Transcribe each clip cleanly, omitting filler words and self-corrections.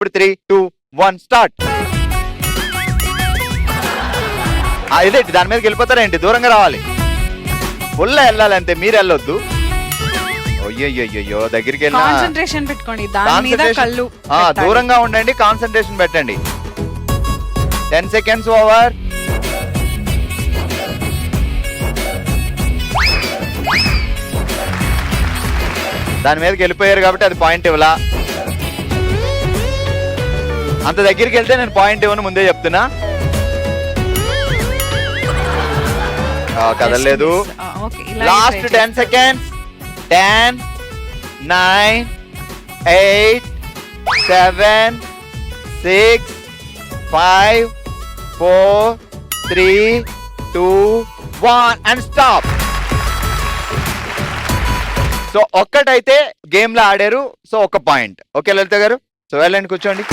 ఇప్పుడు 3, 2, 1 స్టార్ట్. ఇదేంటి దాని మీదకి వెళ్ళిపోతారేంటి? దూరంగా రావాలి, ఫుల్ వెళ్ళాలి అంతే, మీరు వెళ్ళొద్దు. అయ్యో దగ్గరికి వెళ్ళి కాన్సంట్రేషన్ పెట్టుకోండి, దాని మీద కళ్ళు దూరంగా ఉండండి, కాన్సంట్రేషన్ పెట్టండి. 10 seconds ఓవర్. దాని మీదకి వెళ్ళిపోయారు కాబట్టి అది పాయింట్ ఇవ్వలా. అంత దగ్గరికి వెళ్తే నేను పాయింట్ ఇవ్వను, ముందే చెప్తున్నా. కదలలేదు. Last 10 seconds. 10, 9, 8, 7, 6, 5, 4, 3, 2, 1 and stop. So ఒక్కటైతే game లో ఆడారు, సో ఒక పాయింట్. ఓకే లలిత గారు, సో వెళ్ళండి కూర్చోండి.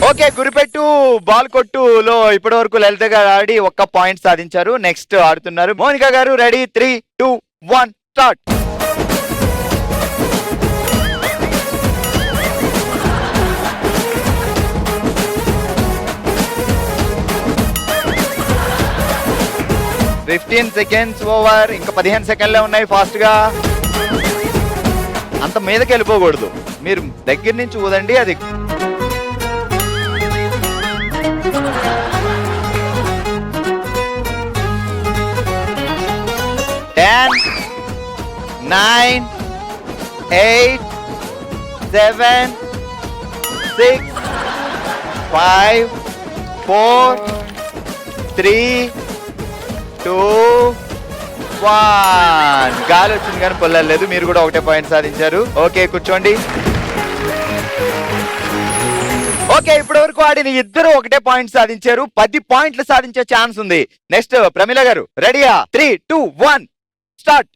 ఓకే, గురిపెట్టు బాల్ కొట్టులో ఇప్పటి వరకు లలిత గారు ఆడి ఒక్క పాయింట్ సాధించారు. నెక్స్ట్ ఆడుతున్నారు మోనికా గారు. Ready, 3, 2, 1 start. Fifteen seconds over. ఇంకా 15 సెకండ్లే ఉన్నాయి. ఫాస్ట్ గా, అంత మీదకి వెళ్ళిపోకూడదు, మీరు దగ్గర నుంచి ఊదండి. అది 10, 9, 8, 7, 6, 5, 4, 3, 2, 1. గాలి వచ్చింది కానీ పొల్లలేదు. మీరు కూడా ఒకటే పాయింట్ సాధించారు. ఓకే, కూర్చోండి. ఓకే, ఇప్పటి వరకు ఆడిన ఇద్దరు ఒకటే పాయింట్ సాధించారు. 10 పాయింట్లు సాధించే ఛాన్స్ ఉంది. నెక్స్ట్ ప్రమిళ గారు, రెడీయా? 3, 2, 1 స్టార్ట్.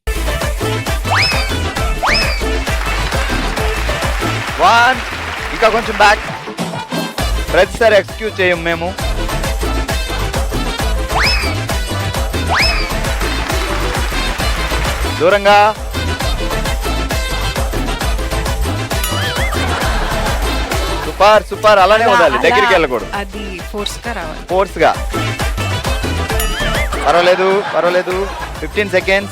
1. ఇంకా కొంచెం బ్యాక్. ప్రతిసారి ఎక్స్క్యూజ్ చేయం మేము. దూరంగా. సూపర్ సూపర్, అలానే వదాలి, దగ్గరికి వెళ్ళకూడదు. అది ఫోర్స్ గా రావాలి, ఫోర్స్ గా. పర్వాలేదు పర్వాలేదు. 15 seconds.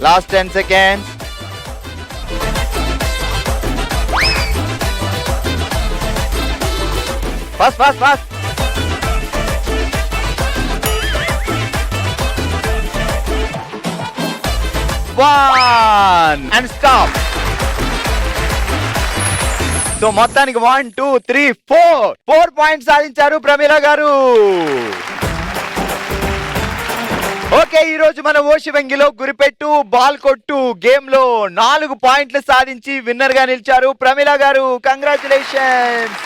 Last 10 seconds. Fast fast fast. One and stop. So మొత్తానికి 1, 2, 3, 4 పాయింట్స్ సాధించారు ప్రమీల గారు. ఓకే, ఈ రోజు మన ఓషివంగిలో గురిపెట్టు బాల్ కొట్టు గేమ్ లో 4 పాయింట్లు సాధించి విన్నర్ గా నిలిచారు ప్రమీల గారు. కంగ్రాచులేషన్స్.